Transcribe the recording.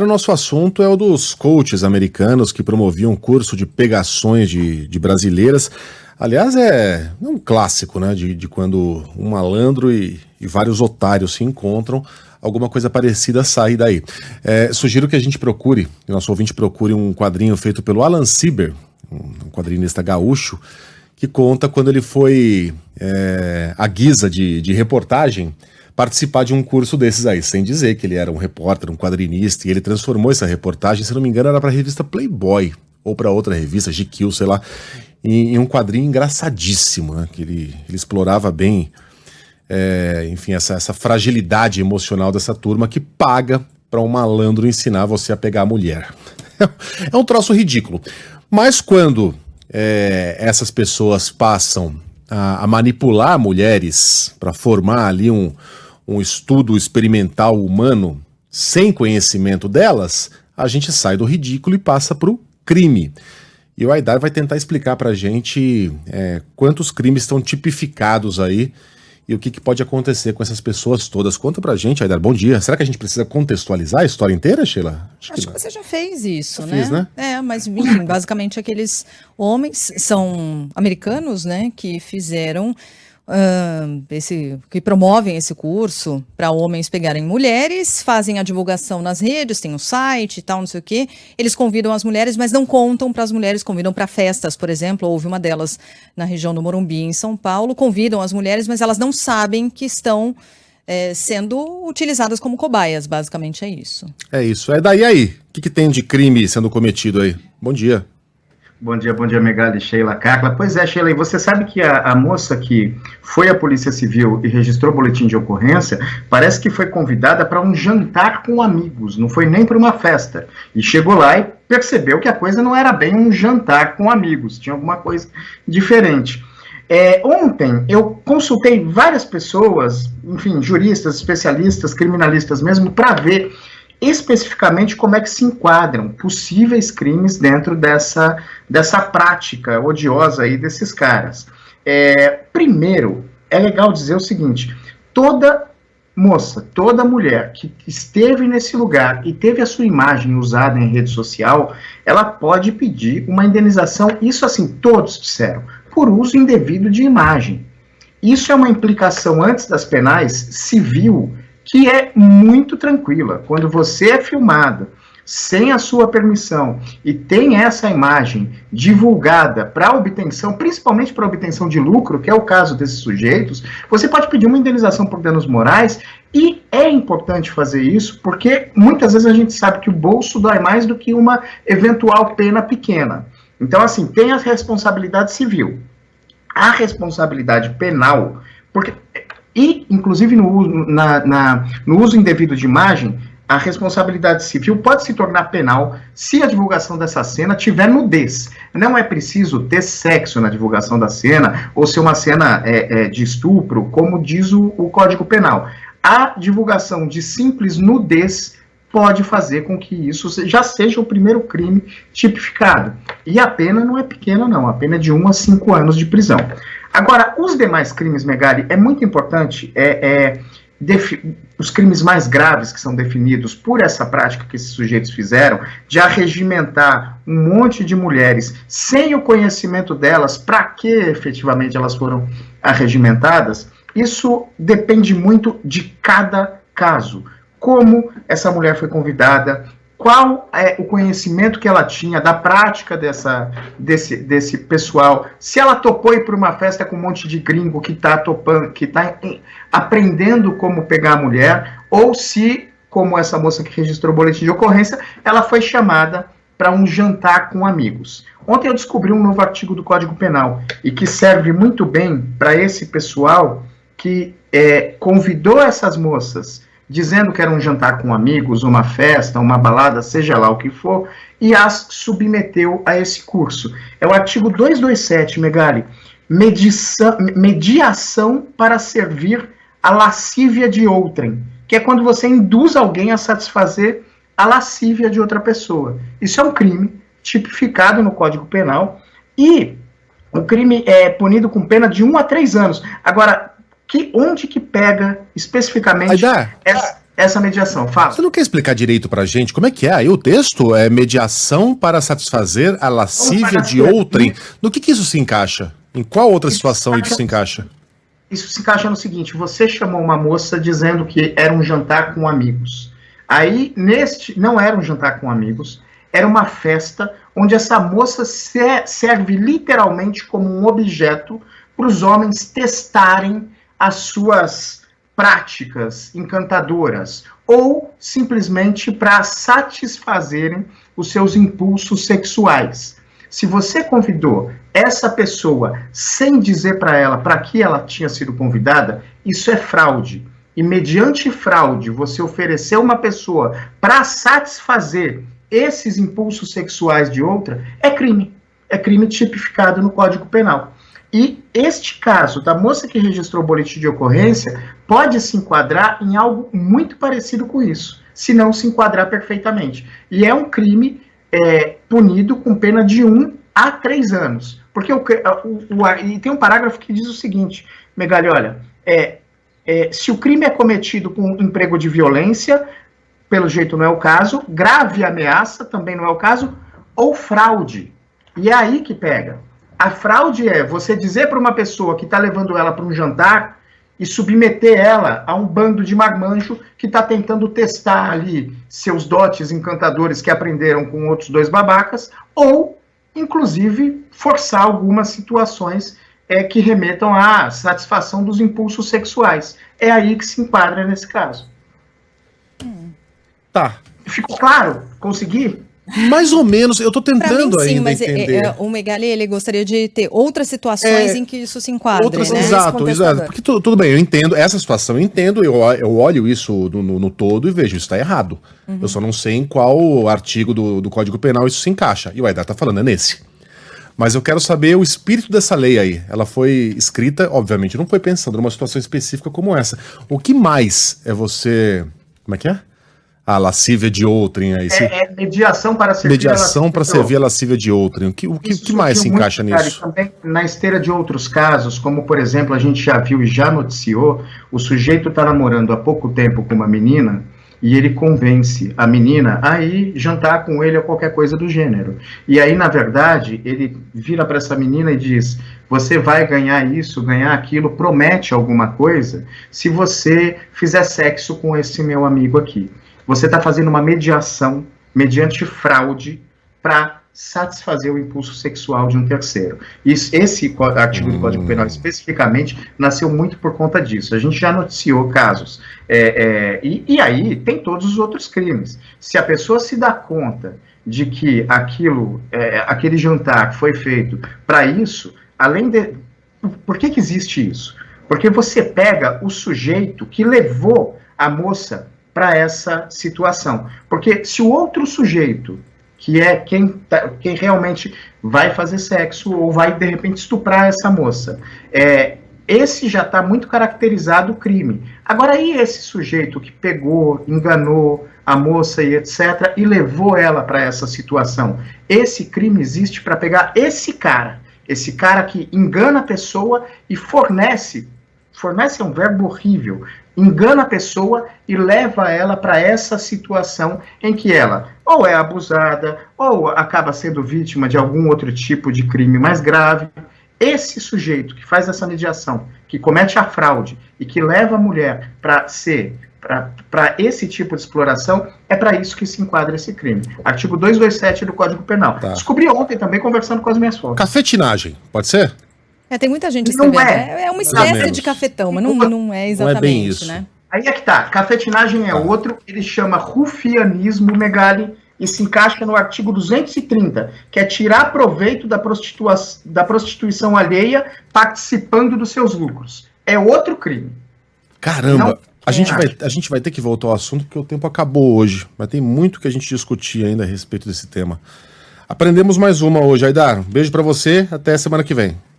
O nosso assunto é o dos coaches americanos que promoviam curso de pegações de brasileiras. Aliás, é um clássico, né? De quando um malandro e vários otários se encontram, alguma coisa parecida sai daí. Sugiro que a gente procure, que o nosso ouvinte procure um quadrinho feito pelo Alan Sieber, um quadrinista gaúcho, que conta quando ele foi, à guisa de reportagem, participar de um curso desses aí, sem dizer que ele era um repórter, um quadrinista, e ele transformou essa reportagem, se não me engano, era para a revista Playboy, ou para outra revista, GQ, sei lá, em um quadrinho engraçadíssimo, né, que ele explorava bem, enfim, essa fragilidade emocional dessa turma que paga para um malandro ensinar você a pegar a mulher. É um troço ridículo. Mas quando essas pessoas passam a manipular mulheres para formar ali um estudo experimental humano sem conhecimento delas, a gente sai do ridículo e passa para o crime. E o Aidar vai tentar explicar para a gente quantos crimes estão tipificados aí e o que pode acontecer com essas pessoas todas. Conta pra gente, Aidar, bom dia. Será que a gente precisa contextualizar a história inteira, Sheila? Acho que você já fez isso, né? Fiz, né? Mas enfim, basicamente aqueles homens são americanos, né, que fizeram que promovem esse curso para homens pegarem mulheres, fazem a divulgação nas redes, tem um site e tal, não sei o quê. Eles convidam as mulheres, mas não contam para as mulheres, convidam para festas, por exemplo. Houve uma delas na região do Morumbi, em São Paulo, convidam as mulheres, mas elas não sabem que estão sendo utilizadas como cobaias, basicamente é isso. É isso. Daí aí, o que tem de crime sendo cometido aí? Bom dia. Bom dia, Megali, Sheila, Carla. Pois é, Sheila, e você sabe que a moça que foi à Polícia Civil e registrou o boletim de ocorrência, parece que foi convidada para um jantar com amigos, não foi nem para uma festa. E chegou lá e percebeu que a coisa não era bem um jantar com amigos, tinha alguma coisa diferente. Ontem eu consultei várias pessoas, enfim, juristas, especialistas, criminalistas mesmo, para ver especificamente como é que se enquadram possíveis crimes dentro dessa prática odiosa aí desses caras. Primeiro, é legal dizer o seguinte: toda moça, toda mulher que esteve nesse lugar e teve a sua imagem usada em rede social, ela pode pedir uma indenização, isso assim, todos disseram, por uso indevido de imagem. Isso é uma implicação antes das penais, civil, que é muito tranquila. Quando você é filmado sem a sua permissão e tem essa imagem divulgada para obtenção, principalmente para obtenção de lucro, que é o caso desses sujeitos, você pode pedir uma indenização por danos morais, e é importante fazer isso porque muitas vezes a gente sabe que o bolso dói mais do que uma eventual pena pequena. Então, assim, tem a responsabilidade civil. A responsabilidade penal, porque... E, inclusive, no uso indevido de imagem, a responsabilidade civil pode se tornar penal se a divulgação dessa cena tiver nudez. Não é preciso ter sexo na divulgação da cena, ou ser uma cena de estupro, como diz o Código Penal. A divulgação de simples nudez pode fazer com que isso já seja o primeiro crime tipificado. E a pena não é pequena, não. A pena é de 1 a 5 anos de prisão. Agora, os demais crimes, Megali, é muito importante, os crimes mais graves que são definidos por essa prática que esses sujeitos fizeram, de arregimentar um monte de mulheres sem o conhecimento delas, para que efetivamente elas foram arregimentadas, isso depende muito de cada caso. Como essa mulher foi convidada, qual é o conhecimento que ela tinha da prática desse pessoal, se ela topou ir para uma festa com um monte de gringo que está aprendendo como pegar a mulher, ou se, como essa moça que registrou o boletim de ocorrência, ela foi chamada para um jantar com amigos. Ontem eu descobri um novo artigo do Código Penal, e que serve muito bem para esse pessoal que convidou essas moças dizendo que era um jantar com amigos, uma festa, uma balada, seja lá o que for, e as submeteu a esse curso. É o artigo 227, Megali, mediação para servir a lascívia de outrem, que é quando você induz alguém a satisfazer a lascívia de outra pessoa. Isso é um crime tipificado no Código Penal, e o crime é punido com pena de 1 a 3 anos. Agora, onde que pega especificamente essa mediação. Fala. Você não quer explicar direito pra gente como é que é? Aí o texto é mediação para satisfazer a lascívia de outrem. No que isso se encaixa? Em qual outra situação isso se encaixa? Isso se encaixa no seguinte, você chamou uma moça dizendo que era um jantar com amigos. Aí, não era um jantar com amigos, era uma festa onde essa moça serve literalmente como um objeto para os homens testarem as suas práticas encantadoras ou simplesmente para satisfazerem os seus impulsos sexuais. Se você convidou essa pessoa sem dizer para ela para que ela tinha sido convidada, isso é fraude. E mediante fraude, você ofereceu uma pessoa para satisfazer esses impulsos sexuais de outra, é crime. É crime tipificado no Código Penal. E este caso da moça que registrou o boletim de ocorrência pode se enquadrar em algo muito parecido com isso, se não se enquadrar perfeitamente. E é um crime punido com pena de 1 a 3 anos. Porque e tem um parágrafo que diz o seguinte, Megali, olha, se o crime é cometido com emprego de violência, pelo jeito não é o caso, grave ameaça, também não é o caso, ou fraude. E é aí que pega. A fraude é você dizer para uma pessoa que está levando ela para um jantar e submeter ela a um bando de marmanjo que está tentando testar ali seus dotes encantadores que aprenderam com outros 2 babacas, ou, inclusive, forçar algumas situações que remetam à satisfação dos impulsos sexuais. É aí que se enquadra nesse caso. Tá. Ficou claro? Consegui? Mais ou menos, eu tô tentando mim, sim, ainda mas entender. O Megali, ele gostaria de ter outras situações em que isso se enquadre, né? Exato, porque tudo bem, eu entendo, essa situação eu entendo, eu olho isso no todo e vejo, isso tá errado. Eu só não sei em qual artigo do Código Penal isso se encaixa, e o Aidar tá falando, é nesse. Mas eu quero saber o espírito dessa lei aí. Ela foi escrita, obviamente, não foi pensando numa situação específica como essa. O que mais é você... Como é que é? A lascívia de outrem aí. Mediação para servir a lascívia de outrem. O que mais se encaixa nisso? Também na esteira de outros casos, como por exemplo, a gente já viu e já noticiou, o sujeito está namorando há pouco tempo com uma menina e ele convence a menina a ir jantar com ele ou qualquer coisa do gênero. E aí, na verdade, ele vira para essa menina e diz, você vai ganhar isso, ganhar aquilo, promete alguma coisa se você fizer sexo com esse meu amigo aqui. Você está fazendo uma mediação mediante fraude para satisfazer o impulso sexual de um terceiro. Esse artigo do Código Penal especificamente nasceu muito por conta disso. A gente já noticiou casos. E aí tem todos os outros crimes. Se a pessoa se dá conta de que aquele jantar foi feito para isso, além de... Por que existe isso? Porque você pega o sujeito que levou a moça para essa situação. Porque se o outro sujeito, que é quem realmente vai fazer sexo ou vai, de repente, estuprar essa moça, esse já está muito caracterizado o crime. Agora, e esse sujeito que pegou, enganou a moça e etc., e levou ela para essa situação? Esse crime existe para pegar esse cara que engana a pessoa e fornece é um verbo horrível, engana a pessoa e leva ela para essa situação em que ela ou é abusada ou acaba sendo vítima de algum outro tipo de crime mais grave. Esse sujeito que faz essa mediação, que comete a fraude e que leva a mulher para esse tipo de exploração, é para isso que se enquadra esse crime. Artigo 227 do Código Penal. Tá. Descobri ontem também, conversando com as minhas fontes. Cafetinagem, pode ser? Tem muita gente escrevendo. Não é uma espécie de cafetão, mas não é exatamente, não é bem isso, né? Aí é que tá. Cafetinagem é outro, ele chama rufianismo, Megali, e se encaixa no artigo 230, que é tirar proveito da prostituição alheia participando dos seus lucros. É outro crime. Caramba, a gente vai ter que voltar ao assunto porque o tempo acabou hoje, mas tem muito que a gente discutir ainda a respeito desse tema. Aprendemos mais uma hoje, Aidar. Um beijo pra você, até semana que vem.